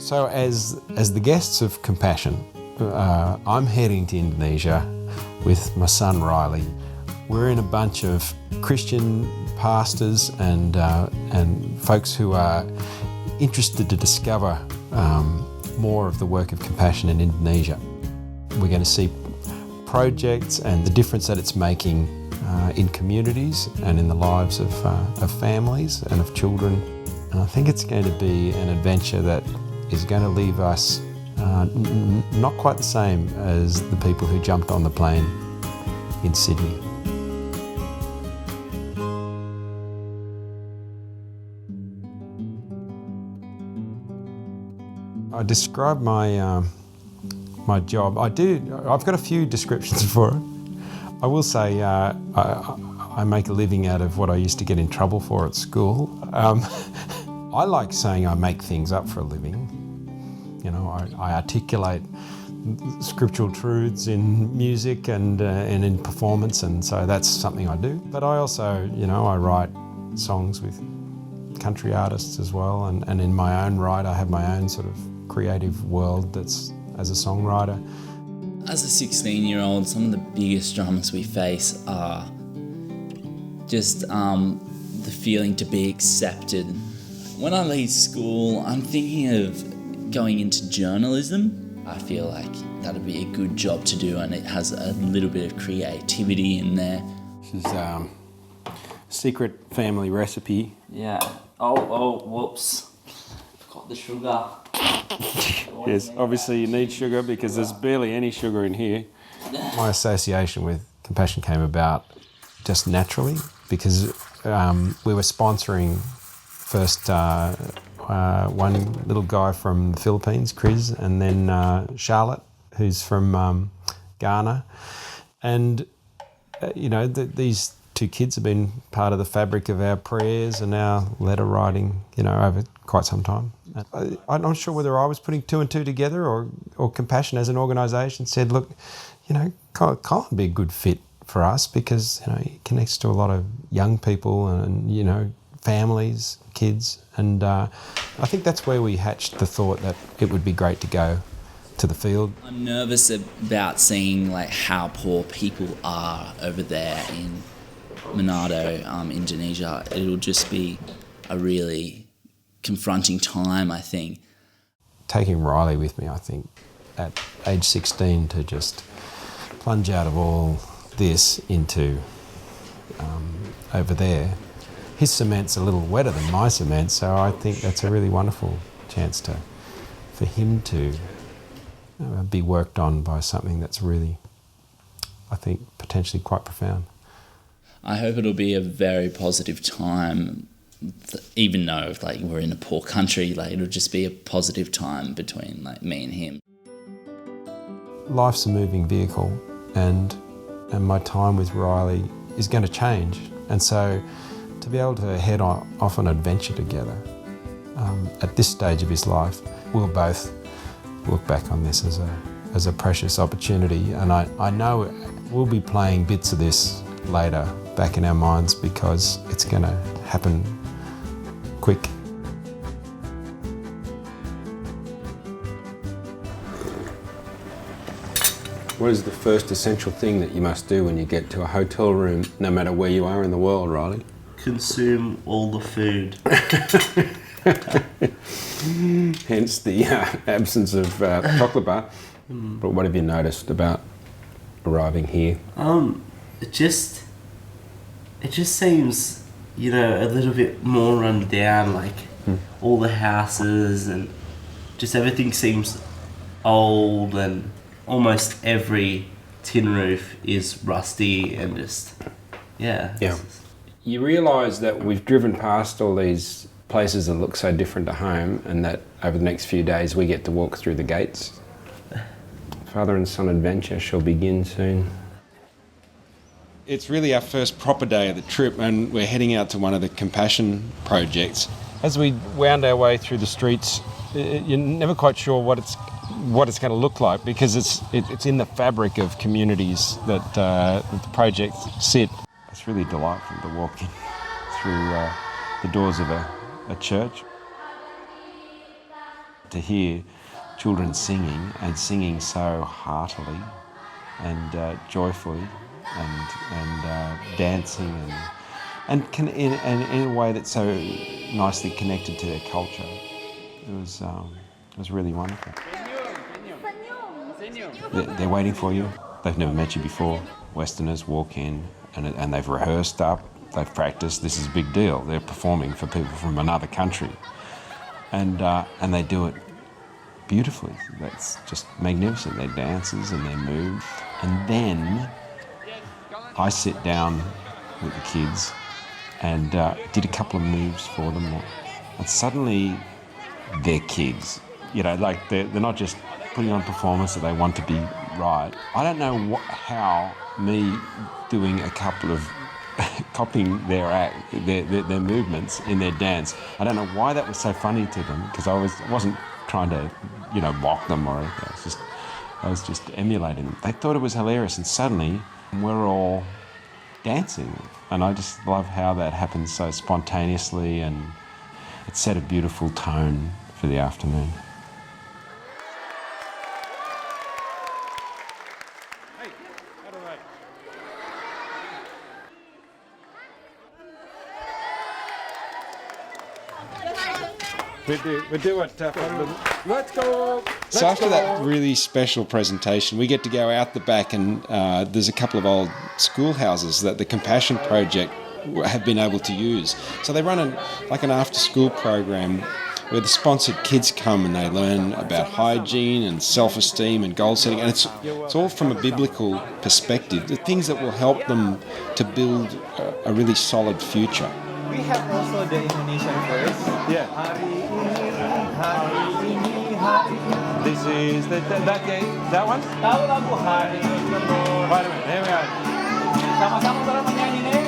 So as the guests of Compassion, I'm heading to Indonesia with my son Riley. We're in a bunch of Christian pastors and folks who are interested to discover more of the work of Compassion in Indonesia. We're going to see projects and the difference that it's making in communities and in the lives of families and of children. And I think it's going to be an adventure that is going to leave us not quite the same as the people who jumped on the plane in Sydney. I describe my my job. I've got a few descriptions for it. I will say I make a living out of what I used to get in trouble for at school. I like saying I make things up for a living. You know, I articulate scriptural truths in music and in performance, and so that's something I do. But I also, I write songs with country artists as well, and in my own right, I have my own sort of creative world that's as a songwriter. As a 16-year-old, some of the biggest dramas we face are just the feeling to be accepted. When I leave school, I'm thinking of going into journalism. I feel like that'd be a good job to do, and it has a little bit of creativity in there. This is secret family recipe. Yeah. Oh, whoops. Forgot the sugar. Yes, obviously you need sugar because there's barely any sugar in here. My association with Compassion came about just naturally because we were sponsoring first one little guy from the Philippines, Chris, and then Charlotte, who's from Ghana. And, these two kids have been part of the fabric of our prayers and our letter writing, over quite some time. I'm not sure whether I was putting two and two together or Compassion as an organisation said, look, Colin would be a good fit for us because, he connects to a lot of young people and, families, kids. And I think that's where we hatched the thought that it would be great to go to the field. I'm nervous about seeing how poor people are over there in Manado, Indonesia. It'll just be a really confronting time, I think. Taking Riley with me, I think, at age 16 to just plunge out of all this into over there. His cement's a little wetter than my cement, so I think that's a really wonderful chance for him to be worked on by something that's really, I think, potentially quite profound. I hope it'll be a very positive time, even though we're in a poor country. It'll just be a positive time between me and him. Life's a moving vehicle, and my time with Riley is going to change, and so to be able to head off on an adventure together at this stage of his life, we'll both look back on this as a precious opportunity, and I know we'll be playing bits of this later back in our minds because it's going to happen quick. What is the first essential thing that you must do when you get to a hotel room, no matter where you are in the world, Riley? Consume all the food. Hence the absence of chocolate bar. But what have you noticed about arriving here? It just seems, a little bit more run down, all the houses and just everything seems old, and almost every tin roof is rusty and just, yeah. You realise that we've driven past all these places that look so different to home, and that over the next few days we get to walk through the gates. Father and son adventure shall begin soon. It's really our first proper day of the trip, and we're heading out to one of the Compassion projects. As we wound our way through the streets, you're never quite sure what it's going to look like because it's in the fabric of communities that the project sit. It's really delightful to walk in through the doors of a church. to hear children singing and singing so heartily and joyfully and dancing and in a way that's so nicely connected to their culture. It was really wonderful. They're waiting for you. They've never met you before. Westerners walk in and they've rehearsed up, they've practiced. This is a big deal. They're performing for people from another country, and they do it beautifully. That's just magnificent. Their dances and their moves, and then I sit down with the kids and did a couple of moves for them, and suddenly they're kids. You know, like they're not just putting on performance that they want to be right. I don't know how me doing a couple of copying their movements in their dance. I don't know why that was so funny to them, because I wasn't trying to, mock them or anything. I was just emulating them. They thought it was hilarious, and suddenly we're all dancing. And I just love how that happens so spontaneously, and it set a beautiful tone for the afternoon. We do it. Let's go. So after that really special presentation, we get to go out the back, and there's a couple of old schoolhouses that the Compassion Project have been able to use. So they run an after-school program where the sponsored kids come and they learn about hygiene and self-esteem and goal setting, and it's all from a biblical perspective, the things that will help them to build a really solid future. We have also the Indonesian verse. Yeah. This is that one? Tahu lagu Hari Ini. Wait a minute, there we are. Sama-sama bareng menyanyi nih.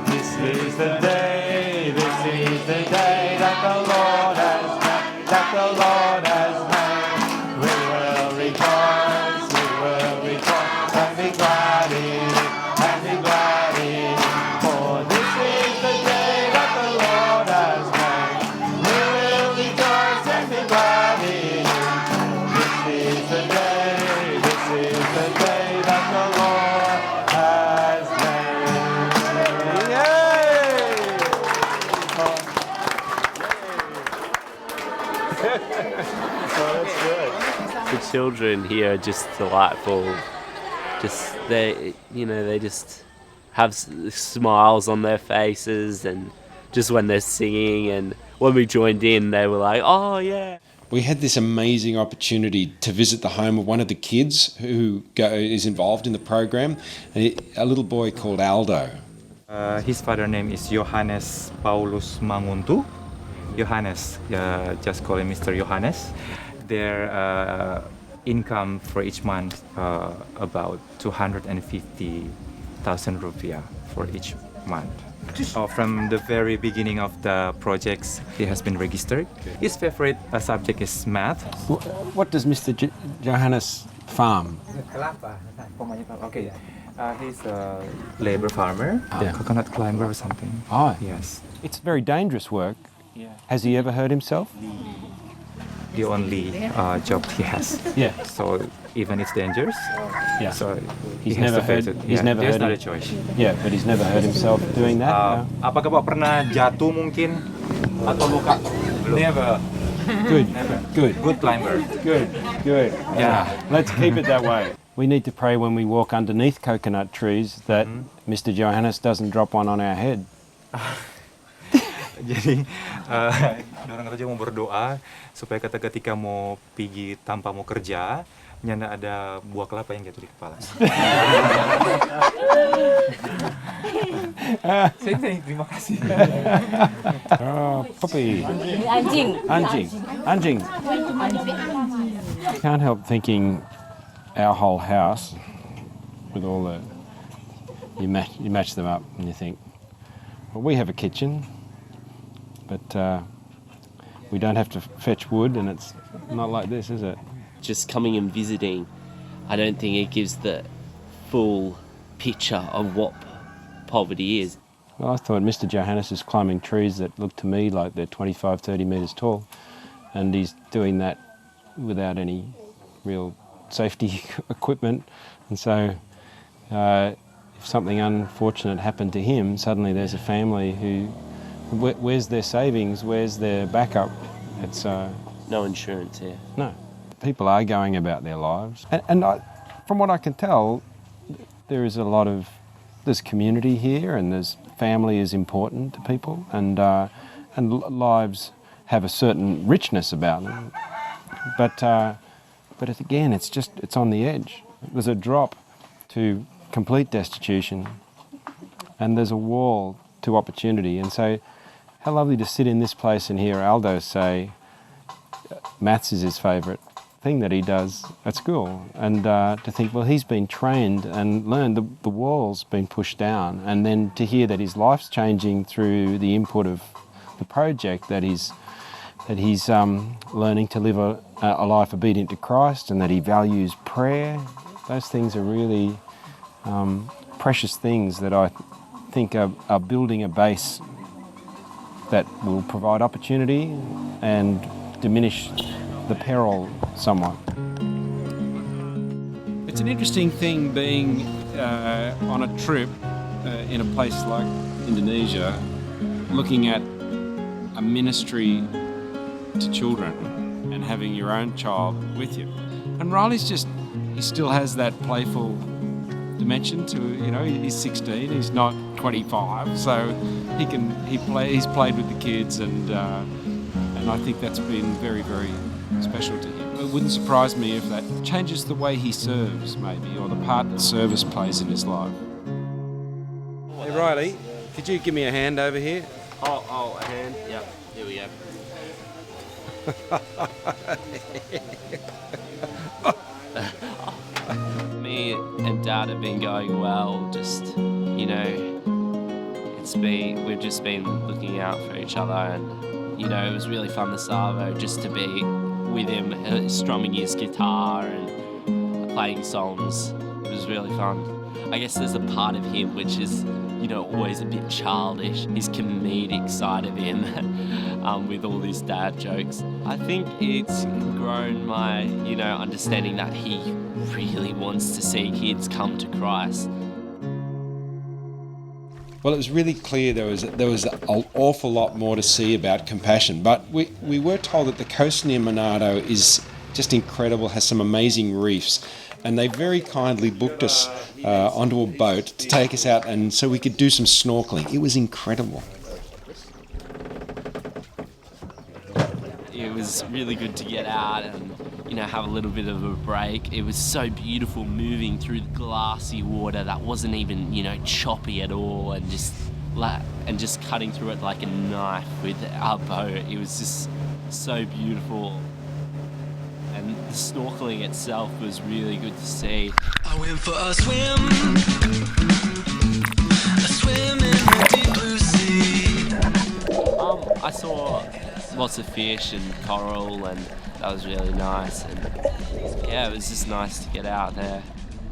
This is the day that the Lord has made, We will rejoice and be glad in it, For this is the day that the Lord has made. We will rejoice and be glad in it. This is the day that the Lord has made. Yay! That's good. The children here are just delightful. They just have smiles on their faces, and just when they're singing, and when we joined in, they were like, "Oh yeah." We had this amazing opportunity to visit the home of one of the kids who is involved in the program, a little boy called Aldo. His father name is Johannes Paulus Manguntu. Johannes, just call him Mr. Johannes. Their income for each month about 250,000 rupiah for each month. From the very beginning of the projects, he has been registered. His favorite subject is math. What does Mr. Johannes farm? Okay, he's a labor farmer, coconut climber or something. Oh, Yes. it's very dangerous work. Yeah. Has he ever hurt himself? The only job he has. Yeah. So even it's dangerous. Yeah. So He's he has never to face hurt- it. he's never There's hurt not him. a choice. Yeah, but he's never hurt himself doing that. No? Apakah Bapak pernah jatuh mungkin atau luka? Never. Good, good, Good climber. good. Yeah. Let's keep it that way. We need to pray when we walk underneath coconut trees that Mr. Johannes doesn't drop one on our head. Jadi orang kerja mau berdoa supaya ketika mau pergi tanpa mau kerja, nyanda ada buah kelapa yang jatuh di kepala. Saya terima kasih. Oh, puppy. Anjing. Can't help thinking our whole house with all the you match them up and you think, well, we have a kitchen, but we don't have to fetch wood, and it's not like this, is it? Just coming and visiting, I don't think it gives the full picture of what poverty is. Well, I thought Mr. Johannes is climbing trees that look to me like they're 25, 30 metres tall, and he's doing that without any real safety equipment. And so if something unfortunate happened to him, suddenly there's a family who, where's their savings, where's their backup? It's No insurance here. no. People are going about their lives. And from what I can tell, there is a lot of, there's community here, and there's family is important to people, and lives have a certain richness about them. But again, it's on the edge. There's a drop to complete destitution, and there's a wall to opportunity. And so how lovely to sit in this place and hear Aldo say maths is his favourite thing that he does at school, and to think, well, he's been trained and learned, the wall's been pushed down, and then to hear that his life's changing through the input of the project, that he's learning to live a life obedient to Christ, and that he values prayer. Those things are really precious things that I think are building a base that will provide opportunity and diminish the peril somewhat. It's an interesting thing being on a trip in a place like Indonesia, looking at a ministry to children and having your own child with you. And Riley's he still has that playful dimension to, he's 16, he's not 25, so he's played with the kids, and I think that's been very, very special to him. It wouldn't surprise me if that changes the way he serves, maybe, or the part that service plays in his life. Hey Riley, could you give me a hand over here? Oh, a hand? Yep, here we go. Me and Dad have been going well, we've just been looking out for each other, and it was really fun this Savo just to be with him, strumming his guitar and playing songs. It was really fun. I guess there's a part of him which is, always a bit childish, his comedic side of him, with all these dad jokes. I think it's grown my, understanding that he really wants to see kids come to Christ. Well, it was really clear there was an awful lot more to see about compassion, but we were told that the coast near Manado is just incredible, has some amazing reefs, and they very kindly booked us onto a boat to take us out, and so we could do some snorkeling. It was incredible. It was really good to get out and have a little bit of a break. It was so beautiful moving through the glassy water that wasn't even choppy at all, and just cutting through it like a knife with our boat. It was just so beautiful, and the snorkeling itself was really good to see. I went for a swim in the deep blue sea. I saw lots of fish and coral, and that was really nice. And yeah, it was just nice to get out there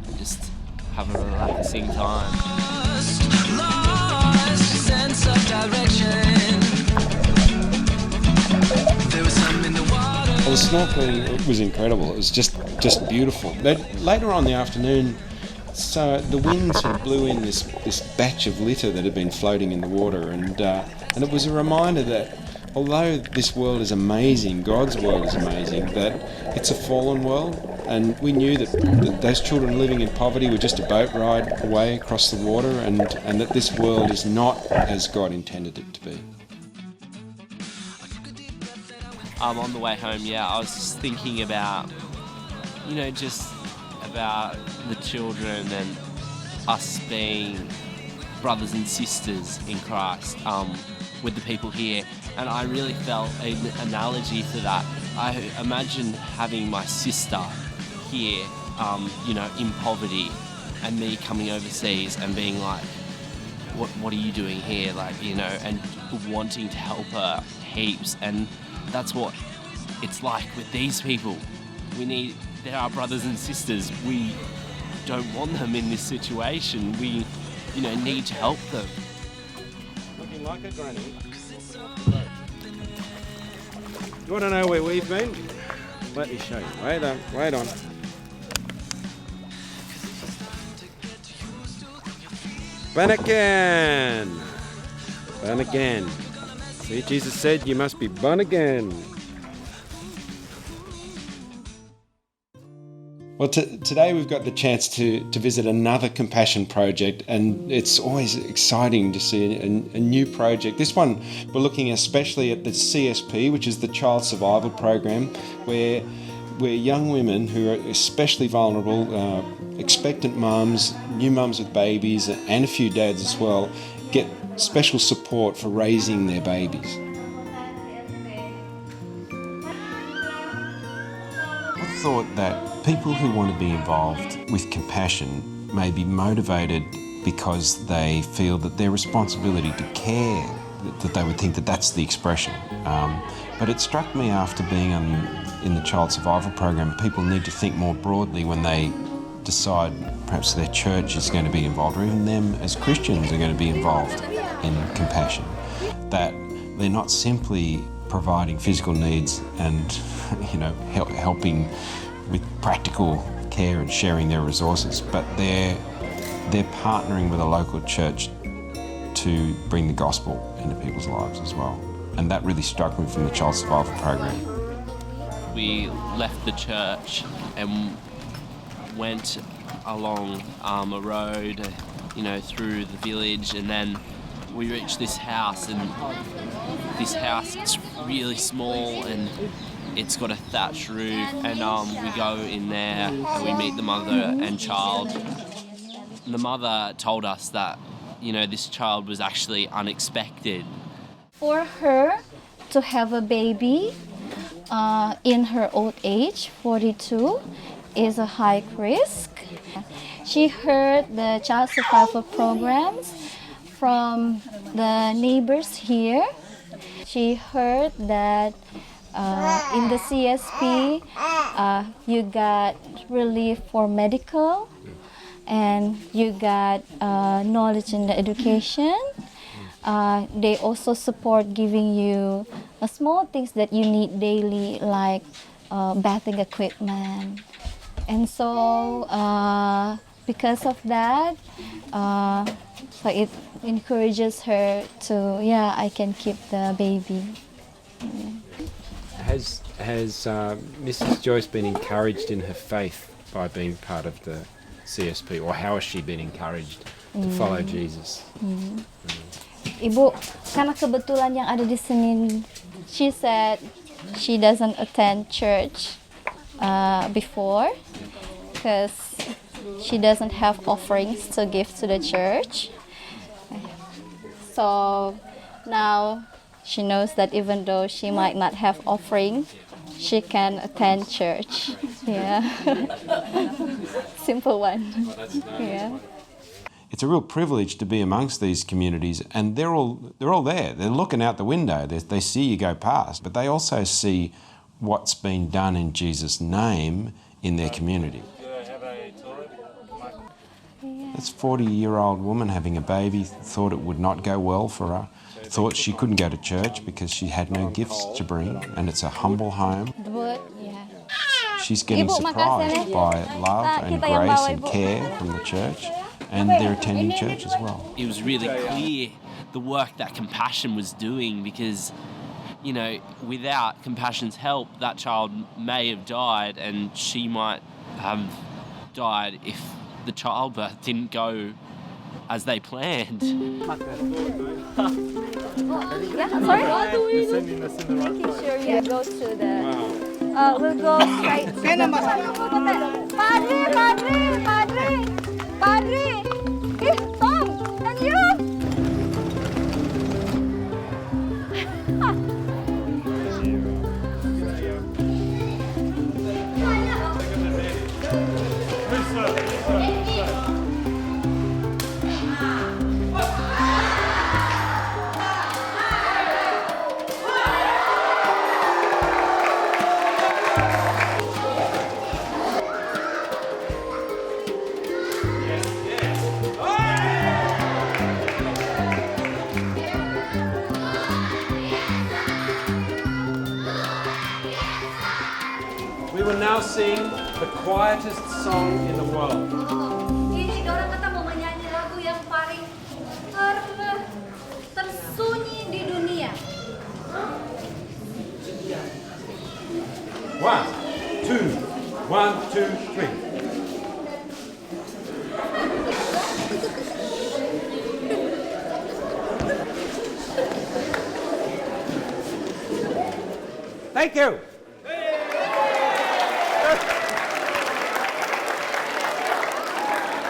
and just have a relaxing time. Lost sense of direction. There was some in the water. Well, the snorkeling was incredible. It was just beautiful. But later on in the afternoon, so the wind sort of blew in this batch of litter that had been floating in the water, and it was a reminder that although this world is amazing, God's world is amazing, that it's a fallen world, and we knew that those children living in poverty were just a boat ride away across the water, and that this world is not as God intended it to be. On the way home, I was just thinking about, just about the children and us being brothers and sisters in Christ with the people here. And I really felt an analogy for that. I imagine having my sister here, in poverty, and me coming overseas and being like, what are you doing here? And wanting to help her heaps. And that's what it's like with these people. They're our brothers and sisters. We don't want them in this situation. We, need to help them. like a granny. You want to know where we've been? Let me show you. Wait on. Born again. Born again. See, Jesus said you must be born again. Well, today we've got the chance to visit another compassion project, and it's always exciting to see a new project. This one, we're looking especially at the CSP, which is the Child Survival Program, where young women who are especially vulnerable, expectant mums, new mums with babies, and a few dads as well, get special support for raising their babies. I thought that people who want to be involved with compassion may be motivated because they feel that their responsibility to care, that they would think that that's the expression. But it struck me after being in the Child Survival Program, people need to think more broadly when they decide perhaps their church is going to be involved, or even them as Christians are going to be involved in compassion. That they're not simply providing physical needs and helping with practical care and sharing their resources, but they're partnering with a local church to bring the gospel into people's lives as well. And that really struck me from the Child Survival Program. We left the church and went along a road, through the village, and then we reached this house, and this house is really small and it's got a thatched roof, and we go in there and we meet the mother and child. And the mother told us that, this child was actually unexpected. For her to have a baby in her old age, 42, is a high risk. She heard the child survival programs from the neighbors here. She heard that in the CSP, you got relief for medical, and you got knowledge in the education. They also support giving you small things that you need daily, like bathing equipment. And so because of that, so it encourages her to, I can keep the baby. Has Mrs. Joyce been encouraged in her faith by being part of the CSP, or how has she been encouraged to follow Jesus? Ibu, karena kebetulan yang ada di sini, she said she doesn't attend church before because she doesn't have offerings to give to the church. So now she knows that even though she might not have offering, she can attend church. Yeah. Simple one. Yeah. It's a real privilege to be amongst these communities, and they're all there. They're looking out the window. They see you go past, but they also see what's been done in Jesus' name in their community. This 40-year-old woman having a baby thought it would not go well for her, thought she couldn't go to church because she had no gifts to bring, and it's a humble home. She's getting surprised by love and grace and care from the church, and they're attending church as well. It was really clear the work that Compassion was doing, because, without Compassion's help, that child may have died, and she might have died if the childbirth didn't go as they planned. Sorry? Making sure you go to the... we'll go straight to the... Padre! Tom! And you? will now sing the quietest song in the world. Ini dorang kata mau menyanyi lagu yang paling tersunyi di dunia. 1, 2, 1, 2, 3. Thank you.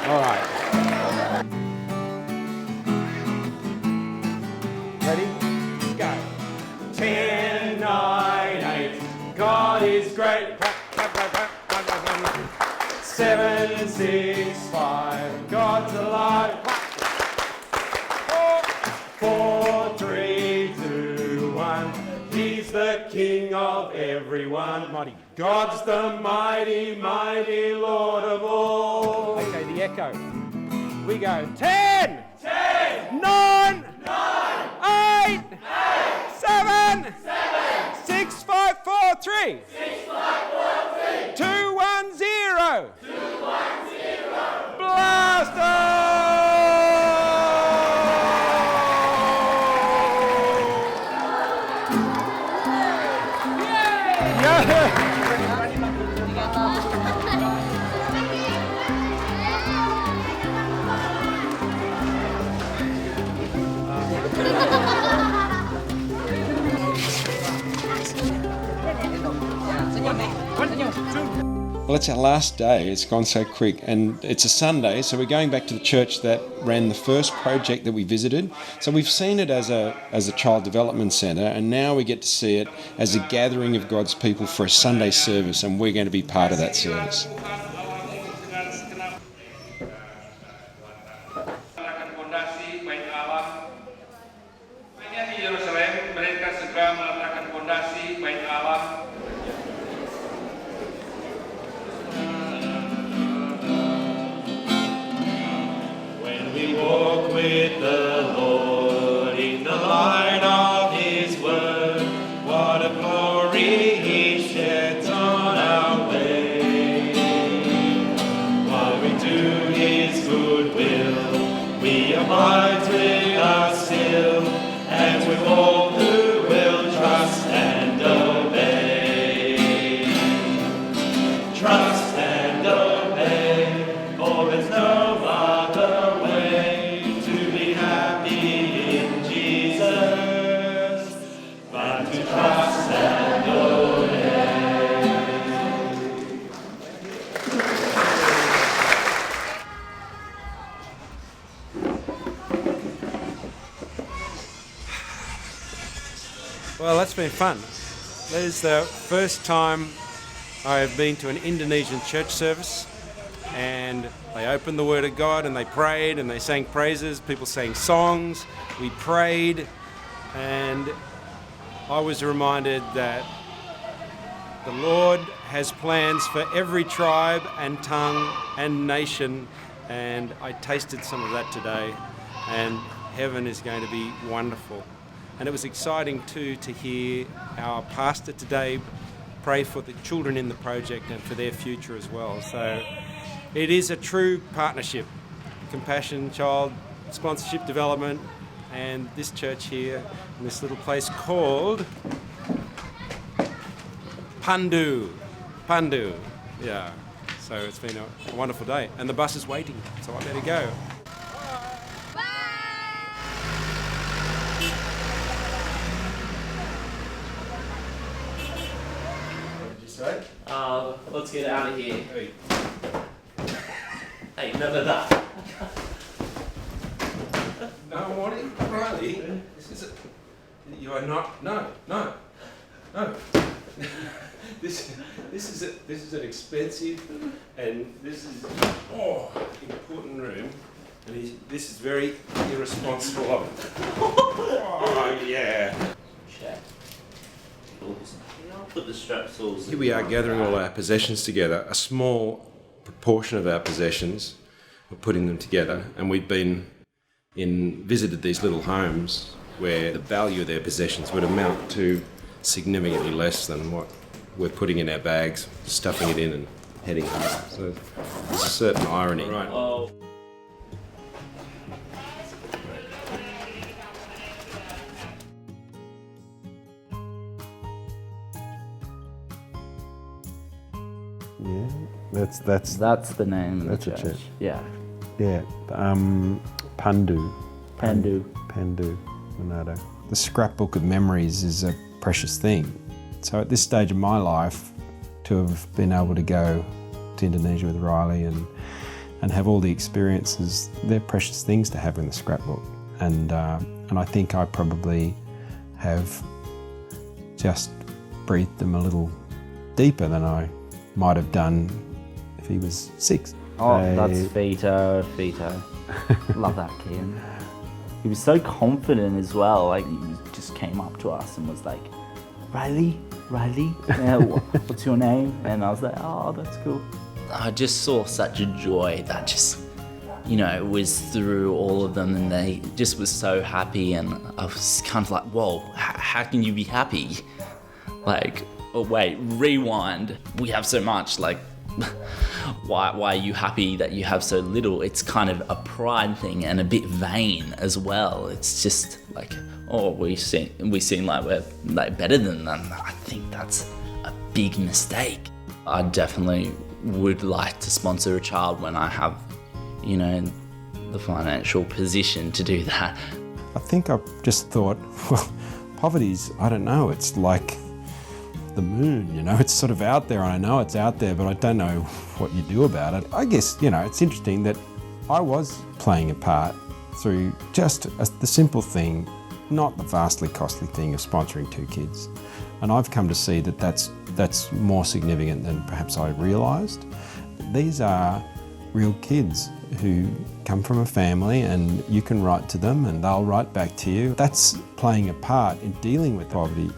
All right. Ready? Go. 10, 9, 8. God is great. 7, 6, 5. God's alive. 4, 3, 2, 1. He's the King of everyone. Mighty. God's the mighty, mighty Lord of all. Okay, the echo. We go 10, 9, 8, 7, 6, 5, 4, 3, 2, 1, 0. Blast Well, it's our last day. It's gone so quick, and it's a Sunday, so we're going back to the church that ran the first project that we visited. So we've seen it as a child development centre, and now we get to see it as a gathering of God's people for a Sunday service, and we're going to be part of that service. Walk with the Lord in the light of His word. What a glory He sheds on our way. While we do His good will, we abide with us still, as with all who will trust and obey. Trust and obey, for there's no other way to be happy in Jesus, but to trust and obey. Well, that's been fun. That is the first time I have been to an Indonesian church service, and they opened the Word of God and they prayed and they sang praises, people sang songs, we prayed, and I was reminded that the Lord has plans for every tribe and tongue and nation, and I tasted some of that today, and heaven is going to be wonderful. And it was exciting too to hear our pastor today pray for the children in the project and for their future as well. So it is a true partnership, compassion, child sponsorship development, and this church here in this little place called Pandu. Yeah, so it's been a wonderful day, and the bus is waiting, so I better go. Let's get out of here. Hey, none of that. No, Riley, this is you are not. No. This is an expensive, and this is important room, and this is very irresponsible of him. Oh yeah. Put the strepsils. Here we are gathering all our possessions together, a small proportion of our possessions, we're putting them together, and we've visited these little homes where the value of their possessions would amount to significantly less than what we're putting in our bags, stuffing it in and heading home. So there's a certain irony. Right. Yeah, That's the name of That's the a church. church. Yeah. yeah. Pandu. Pandu. Pandu, Manado. The scrapbook of memories is a precious thing. So at this stage of my life, to have been able to go to Indonesia with Riley and have all the experiences, they're precious things to have in the scrapbook. And I think I probably have just breathed them a little deeper than I might have done if he was 6. Oh, that's Vito. Love that kid. He was so confident as well. Like, he just came up to us and was like, Riley, yeah, what's your name? And I was like, oh, that's cool. I just saw such a joy that just, was through all of them, and they just was so happy, and I was kind of like, whoa, how can you be happy? Like, oh wait, rewind. We have so much, like, why are you happy that you have so little? It's kind of a pride thing and a bit vain as well. It's just like, oh, we seem like we're like better than them. I think that's a big mistake. I definitely would like to sponsor a child when I have, the financial position to do that. I think I've just thought, well, poverty's, I don't know, it's like the moon, it's sort of out there, and I know it's out there, but I don't know what you do about it. I guess, it's interesting that I was playing a part through just the simple thing, not the vastly costly thing of sponsoring 2 kids. And I've come to see that that's more significant than perhaps I realised. These are real kids who come from a family, and you can write to them and they'll write back to you. That's playing a part in dealing with poverty.